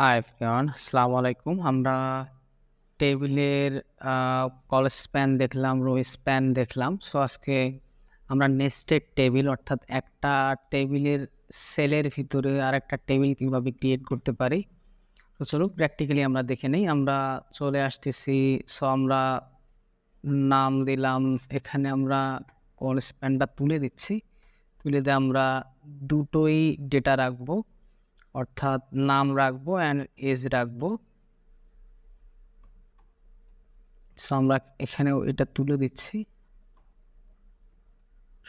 Hi everyone, আসসালামু আলাইকুম। আমরা টেবিলের কলাম স্প্যান দেখলাম, রো স্প্যান দেখলাম। সো আজকে আমরা নেস্টেড টেবিল অর্থাৎ একটা টেবিলের সেলের ভিতরে আরেকটা টেবিল কীভাবে ক্রিয়েট করতে পারি। তো চলুন প্র্যাকটিক্যালি আমরা দেখে নেই। আমরা চলে আসতেছি। সো আমরা নাম দিলাম, এখানে আমরা কলাম স্প্যানটা তুলে দিচ্ছি। তুলে দিয়ে আমরা দুটোই ডেটা রাখবো, অর্থাৎ নাম রাখবো অ্যান্ড এজ রাখবো। সো আমরা এখানেও এটা তুলে দিচ্ছি,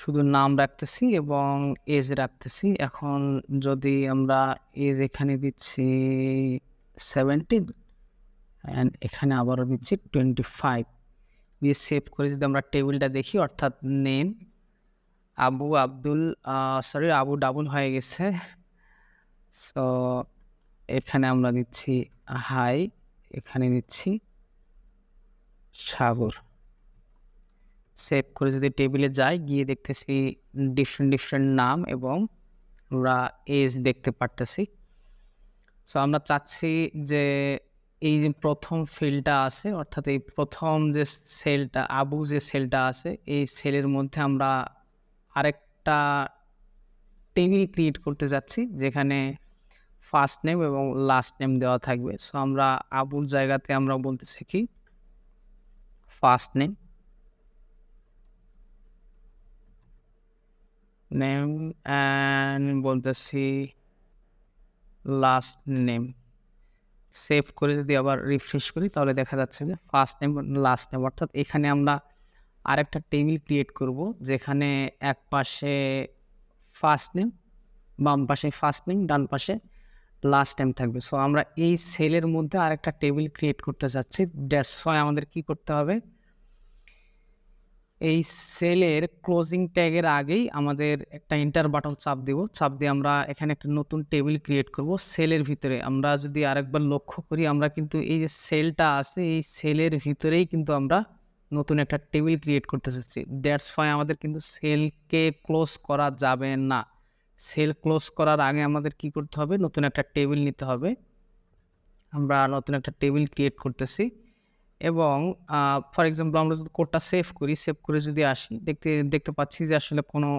শুধু নাম রাখতেছি এবং এজ রাখতেছি। এখন যদি আমরা এজ এখানে দিচ্ছি 17 অ্যান্ড এখানে আবারও দিচ্ছি 25 দিয়ে সেভ করে যদি আমরা টেবিলটা দেখি, অর্থাৎ নেম আবু আব্দুল আবু ডাবল হয়ে গেছে। সো এখানে আমরা দিচ্ছি হাই, এখানে দিচ্ছি সাগর। সেভ করে যদি টেবিলে যাই, গিয়ে দেখতেছি ডিফারেন্ট নাম এবং আমরা এজ দেখতে পারতেছি। সো আমরা চাচ্ছি যে এই যে প্রথম ফিল্ডটা আছে, অর্থাৎ এই প্রথম যে সেলটা আবু যে সেলটা আছে, এই সেলের মধ্যে আমরা আরেকটা টেবিল ক্রিয়েট করতে যাচ্ছি যেখানে ফার্স্ট নেম এবং লাস্ট নেম দেওয়া থাকবে। সো আমরা আবুর জায়গাতে আমরা বলতেছি কি ফার্স্ট নেম অ্যান্ড বলতেছি লাস্ট নেম। সেভ করে যদি আবার রিফ্রেশ করি তাহলে দেখা যাচ্ছে যে ফার্স্ট নেম লাস্ট নেম, অর্থাৎ এখানে আমরা আরেকটা টেবিল ক্রিয়েট করব যেখানে এক পাশে ফার্স্ট নেম, বাম পাশে ফার্স্ট নেম, ডান পাশে লাস্ট নেম থাকবে। সো আমরা এই সেলের মধ্যে আরেকটা টেবিল ক্রিয়েট করতে চাচ্ছি। দ্যাটস ওয়াই আমাদের কি করতে হবে, এই সেলের ক্লোজিং ট্যাগের আগেই আমাদের একটা এন্টার বাটন চাপ দেব। চাপ দিয়ে আমরা এখানে একটা নতুন টেবিল ক্রিয়েট করব সেলের ভিতরে। আমরা যদি আরেকবার লক্ষ্য করি, আমরা কিন্তু এই যে সেলটা আছে এই সেলের ভিতরেই কিন্তু আমরা নতুন একটা টেবিল ক্রিয়েট করতে চাচ্ছি। দ্যাটস ওয়াই আমাদের কিন্তু সেলকে ক্লোজ করা যাবে না। সেল ক্লোজ করার আগে আমাদের কি করতে হবে, নতুন একটা টেবিল নিতে হবে। আমরা নতুন একটা টেবিল ক্রিয়েট করতেছি এবং ফর এক্সাম্পল আমরা যদি কোডটা সেভ করি, সেভ করে যদি আসি, দেখতে পাচ্ছি যে আসলে কোনো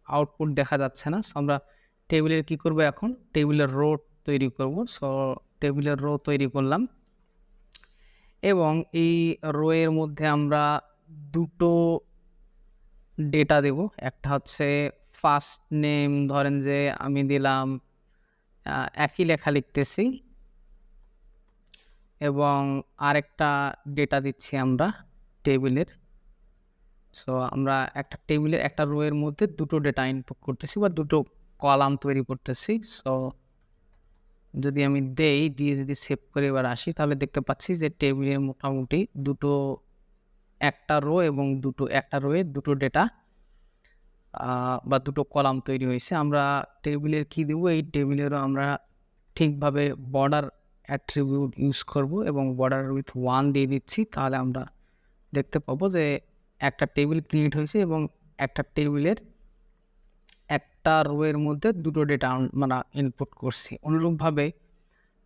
আউটপুট দেখা যাচ্ছে না। সো আমরা টেবিলের কি করব, এখন টেবিলের রো তৈরি করব। সো টেবিলের রো তৈরি করলাম এবং এই রো এর মধ্যে আমরা দুটো ডেটা দেব। একটা হচ্ছে ফার্স্ট নেম, ধরেন যে আমি দিলাম একই লেখা লিখতেছি, এবং আরেকটা ডেটা দিচ্ছি আমরা টেবিলের। সো আমরা একটা টেবিলের একটা রো এর মধ্যে দুটো ডেটা ইনপুট করতেছি বা দুটো কলাম তৈরি করতেছি। সো যদি আমি দিয়ে যদি সেভ করে এবার আসি, তাহলে দেখতে পাচ্ছি যে টেবিলের মোটামুটি একটা রো এবং একটা রোয়ে দুটো ডেটা বা দুটো কলাম তৈরি হয়েছে। আমরা টেবিলের কি দেবো, এই টেবিলেরও আমরা ঠিকভাবে বর্ডার অ্যাট্রিবিউট ইউজ করব এবং বর্ডার উইথ 1 দিয়ে দিচ্ছি। তাহলে আমরা দেখতে পাবো যে একটা টেবিল ক্রিয়েট হয়েছে এবং একটা টেবিলের একটা রো এর মধ্যে দুটো ডেটা আমরা ইনপুট করছি। অনুরূপভাবে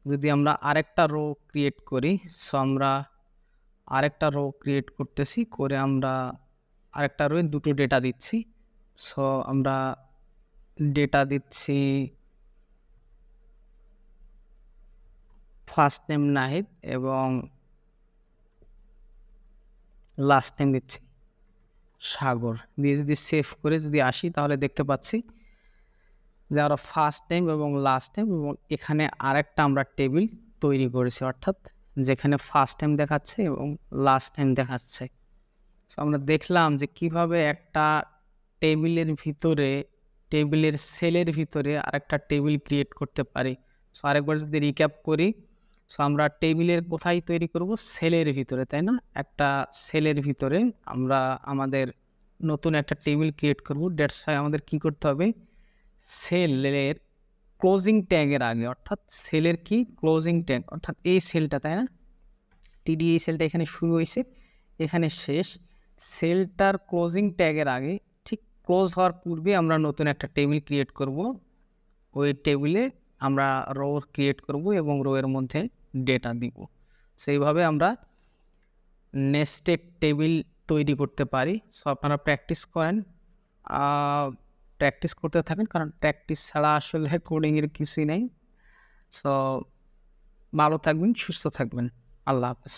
যদি আমরা আরেকটা রো ক্রিয়েট করি, সো আমরা আরেকটা রো ক্রিয়েট করতেছি, করে আমরা আরেকটা রোয়ে দুটো ডেটা দিচ্ছি। সো আমরা ডেটা দিচ্ছি ফার্স্ট নেম নাহিদ এবং লাস্ট নেম দিচ্ছি সাগর। দিয়ে যদি সেভ করে যদি আসি, তাহলে দেখতে পাচ্ছি যে আমরা ফার্স্ট নেম এবং লাস্ট নেম এবং এখানে আরেকটা আমরা টেবিল তৈরি করেছি, অর্থাৎ যেখানে ফার্স্ট নেম দেখাচ্ছে এবং লাস্ট নেম দেখাচ্ছে। সো আমরা দেখলাম যে কিভাবে একটা টেবিলের সেলের ভিতরে আরেকটা টেবিল ক্রিয়েট করতে পারি। সো আরেকবার যদি রিক্যাপ করি, সো আমরা টেবিলের কোথায় তৈরি করব, সেলের ভিতরে, তাই না? একটা সেলের ভিতরে আমরা আমাদের নতুন একটা টেবিল ক্রিয়েট করব। দ্যাটস ওয়াই আমাদের কি করতে হবে, সেলের ক্লোজিং ট্যাগের আগে, অর্থাৎ সেলের কি ক্লোজিং ট্যাগ, অর্থাৎ এই সেলটা, তাই না? টিডি এই সেলটা এখানে শুরু হয়েছে, এখানে শেষ। সেলটার ক্লোজিং ট্যাগের আগে, ঠিক ক্লোজ হওয়ার পূর্বে আমরা নতুন একটা টেবিল ক্রিয়েট করব। ওই টেবিলে আমরা রো ক্রিয়েট করব এবং রো এর মধ্যে ডেটা দিব। সেইভাবে আমরা নেস্টেড টেবিল তৈরি করতে পারি। সো আপনারা প্র্যাকটিস করেন, প্র্যাকটিস করতে থাকেন, কারণ প্র্যাকটিস ছাড়া আসলে কোডিংয়ের কিছুই নেই। সো ভালো থাকবেন, সুস্থ থাকবেন। আল্লাহ হাফেজ।